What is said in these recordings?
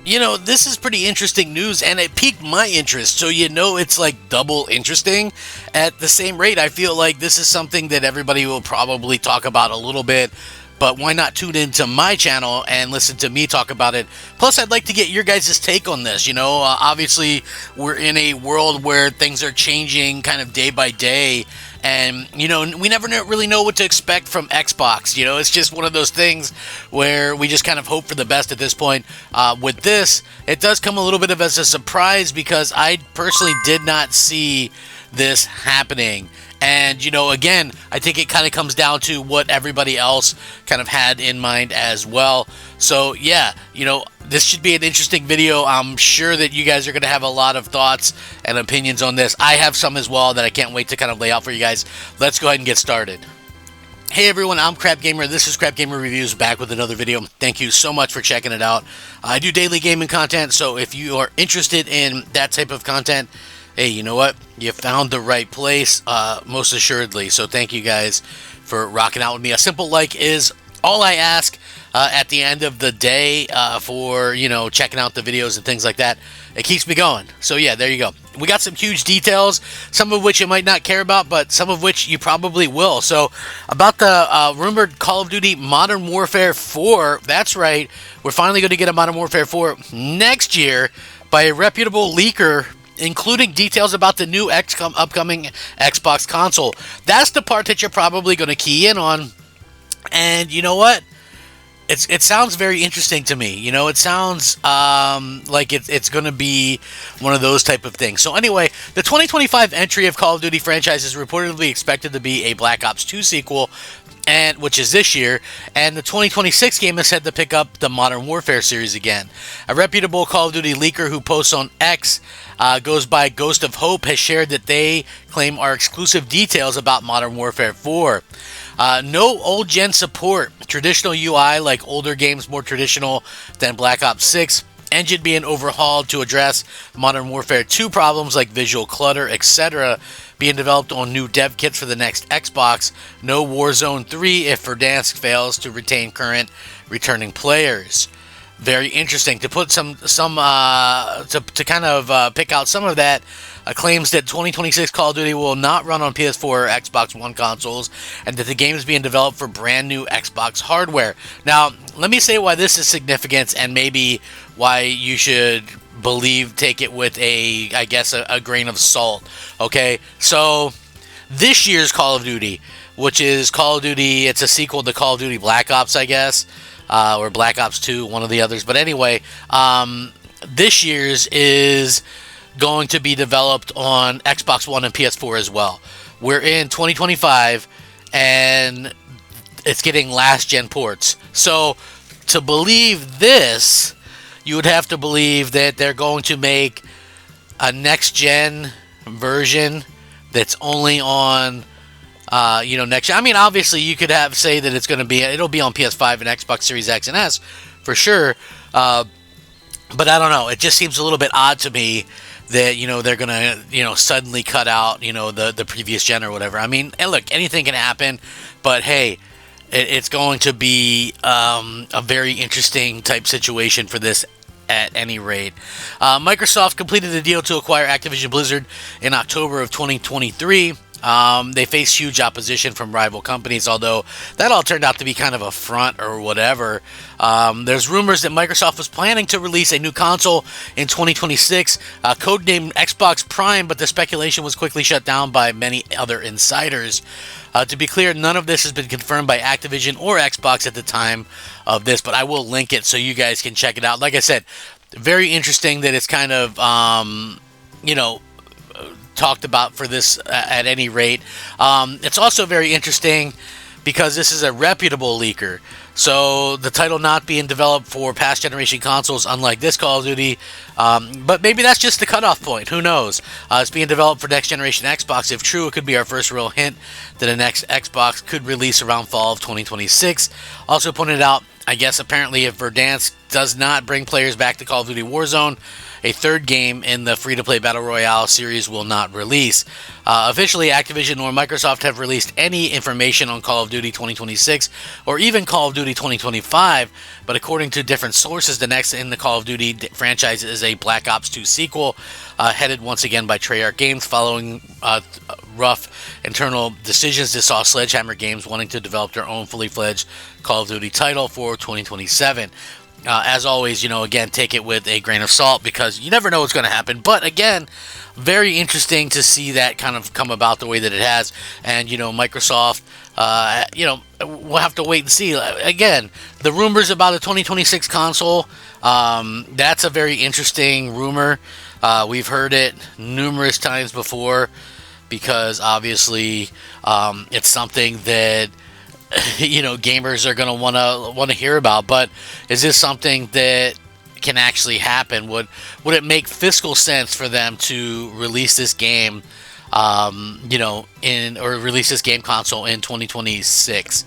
This is pretty interesting news, and it piqued my interest. So, it's like double interesting at the same rate. I feel like this is something that everybody will probably talk about a little bit, but why not tune into my channel and listen to me talk about it? Plus, I'd like to get your guys' take on this. Obviously, we're in a world where things are changing kind of day by day. And, we never really know what to expect from Xbox. It's just one of those things where we just kind of hope for the best at this point. With this, it does come a little bit of as a surprise because I personally did not see this happening. And, again, I think it kind of comes down to what everybody else kind of had in mind as well. So, yeah, this should be an interesting video. I'm sure that you guys are going to have a lot of thoughts and opinions on this. I have some as well that I can't wait to kind of lay out for you guys. Let's go ahead and get started. Hey everyone, I'm Crap Gamer. This is Crap Gamer Reviews, back with another video. Thank you so much for checking it out. I do daily gaming content, so if you are interested in that type of content, hey, you know what? You found the right place, most assuredly. So thank you guys for rocking out with me. A simple like is all I ask at the end of the day for, checking out the videos and things like that. It keeps me going. So yeah, there you go. We got some huge details, some of which you might not care about, but some of which you probably will. So about the rumored Call of Duty Modern Warfare 4, that's right. We're finally going to get a Modern Warfare 4 next year by a reputable leaker, including details about the new upcoming Xbox console. That's the part that you're probably going to key in on. And you know what? It sounds very interesting to me. It sounds like it's going to be one of those type of things. So anyway, the 2025 entry of Call of Duty franchise is reportedly expected to be a Black Ops 2 sequel, which is this year, and the 2026 game is set to pick up the Modern Warfare series again. A reputable Call of Duty leaker who posts on X, goes by Ghost of Hope, has shared that they claim are exclusive details about Modern Warfare 4. No old gen support, traditional UI like older games, more traditional than Black Ops 6. Engine being overhauled to address Modern Warfare 2 problems like visual clutter, etc. Being developed on new dev kits for the next Xbox. No Warzone 3 if Verdansk fails to retain current returning players. Very interesting. To put to kind of pick out some of that, claims that 2026 Call of Duty will not run on PS4 or Xbox One consoles, and that the game is being developed for brand new Xbox hardware. Now, let me say why this is significant and maybe why you should take it with a grain of salt. Okay, so this year's Call of Duty, which is Call of Duty, it's a sequel to Call of Duty Black Ops, I guess. Or Black Ops 2, one of the others. But anyway, this year's is going to be developed on Xbox One and PS4 as well. We're in 2025, and it's getting last-gen ports. So, to believe this, you would have to believe that they're going to make a next-gen version that's only on next year. I mean, obviously, you could say that it'll be on PS5 and Xbox Series X and S for sure. But I don't know. It just seems a little bit odd to me that they're gonna suddenly cut out the previous gen or whatever. I mean, and look, anything can happen. But hey, it's going to be a very interesting type situation for this. At any rate, Microsoft completed the deal to acquire Activision Blizzard in October of 2023. They faced huge opposition from rival companies, although that all turned out to be kind of a front or whatever. There's rumors that Microsoft was planning to release a new console in 2026, codenamed Xbox Prime, but the speculation was quickly shut down by many other insiders. To be clear, none of this has been confirmed by Activision or Xbox at the time of this, but I will link it so you guys can check it out. Like I said, very interesting that it's kind of, talked about for this at any rate. It's also very interesting because this is a reputable leaker. So the title not being developed for past generation consoles, unlike this Call of Duty, but maybe that's just the cutoff point. Who knows? It's being developed for next generation Xbox. If true, it could be our first real hint that the next Xbox could release around fall of 2026. Also pointed out, I guess apparently if Verdansk does not bring players back to Call of Duty Warzone, a third game in the free-to-play Battle Royale series will not release. Officially, Activision or Microsoft have released any information on Call of Duty 2026 or even Call of Duty 2025, but according to different sources, the next in the Call of Duty franchise is a Black Ops 2 sequel, headed once again by Treyarch Games, following rough internal decisions. This saw Sledgehammer Games wanting to develop their own fully fledged Call of Duty title for 2027. As always, again, take it with a grain of salt because you never know what's going to happen. But again, very interesting to see that kind of come about the way that it has. And, Microsoft, we'll have to wait and see. Again, the rumors about a 2026 console, that's a very interesting rumor. We've heard it numerous times before because obviously it's something that gamers are going to want to hear about. But is this something that can actually happen? Would it make fiscal sense for them to release this game, release this game console in 2026?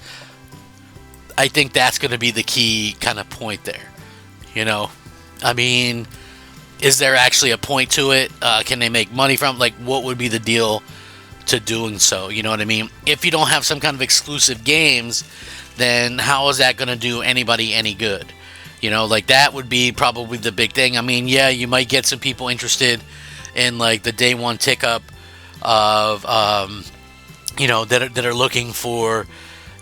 I think that's going to be the key kind of point there. I mean, is there actually a point to it? Can they make money from? What would be the deal to doing so? You know what I mean? If you don't have some kind of exclusive games, then how is that going to do anybody any good? That would be probably the big thing. I mean, yeah, you might get some people interested in the day one tick up of that are looking for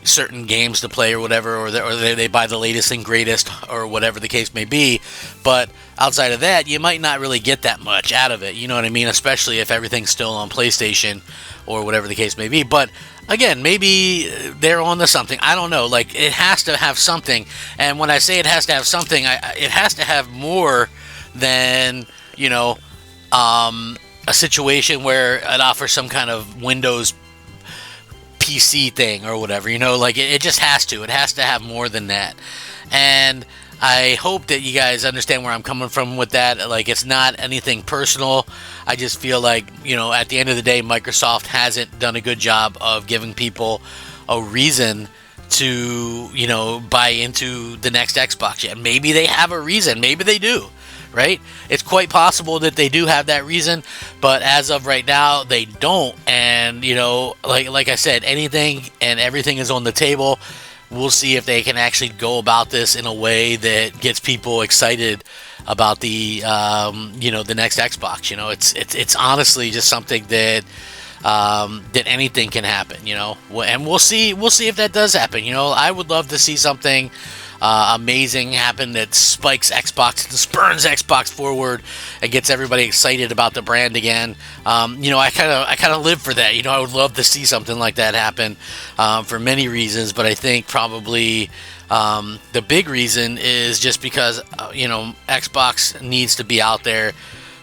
certain games to play or whatever, or they buy the latest and greatest or whatever the case may be. But outside of that, you might not really get that much out of it. You know what I mean? Especially if everything's still on PlayStation or whatever the case may be. But again, maybe they're on to something. I don't know. It has to have something. And when I say it has to have something, it has to have more than, a situation where it offers some kind of Windows PC thing or whatever. It just has to. It has to have more than that. And I hope that you guys understand where I'm coming from with that. It's not anything personal. I just feel at the end of the day, Microsoft hasn't done a good job of giving people a reason to, buy into the next Xbox yet. Maybe they have a reason. Maybe they do, right? It's quite possible that they do have that reason, but as of right now, they don't. And, like I said, anything and everything is on the table. We'll see if they can actually go about this in a way that gets people excited about the next Xbox. It's honestly just something that anything can happen. And we'll see if that does happen. I would love to see something amazing happen that spikes Xbox, spurns Xbox forward, and gets everybody excited about the brand again. I kind of live for that. I would love to see something like that happen for many reasons, but I think probably the big reason is just because Xbox needs to be out there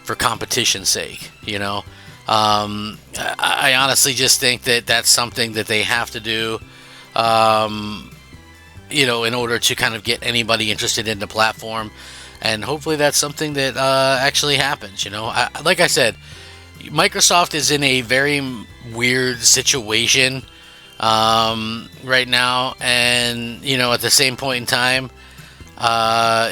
for competition's sake. I honestly just think that that's something that they have to do. In order to kind of get anybody interested in the platform, and hopefully that's something that actually happens. Like I said, Microsoft is in a very weird situation right now, and at the same point in time,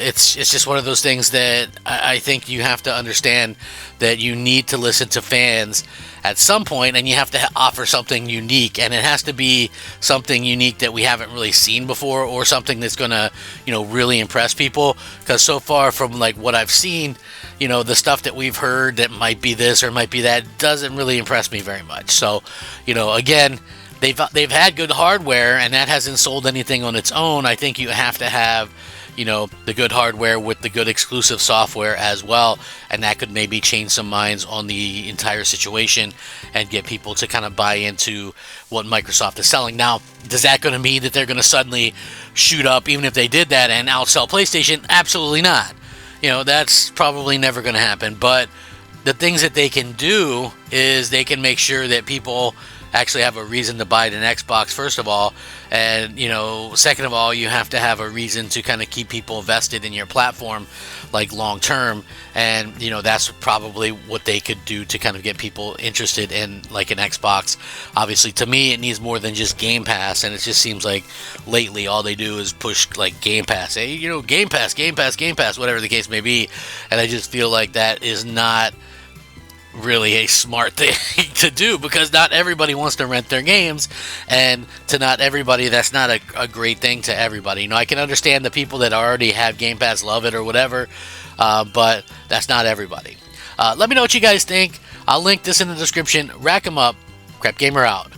it's just one of those things that I think you have to understand that you need to listen to fans at some point, and you have to offer something unique, and it has to be something unique that we haven't really seen before, or something that's gonna really impress people. Because so far from what I've seen, the stuff that we've heard that might be this or might be that doesn't really impress me very much. So again, they've had good hardware, and that hasn't sold anything on its own. I think you have to have the good hardware with the good exclusive software as well, and that could maybe change some minds on the entire situation and get people to kind of buy into what Microsoft is selling. Now, does that going to mean that they're going to suddenly shoot up, even if they did that, and outsell PlayStation? Absolutely not. That's probably never going to happen. But the things that they can do is they can make sure that people actually have a reason to buy an Xbox, first of all, and second of all, you have to have a reason to kind of keep people invested in your platform, like long term, and that's probably what they could do to kind of get people interested in like an Xbox. Obviously, to me, it needs more than just Game Pass, and it just seems like lately all they do is push like Game Pass, hey, Game Pass, Game Pass, Game Pass, whatever the case may be, and I just feel like that is not really a smart thing to do, because not everybody wants to rent their games, and to not everybody, that's not a great thing to everybody. I can understand the people that already have Game Pass love it or whatever, but that's not everybody. Let me know what you guys think. I'll link this in the description. Rack 'em up. Crap Gamer out.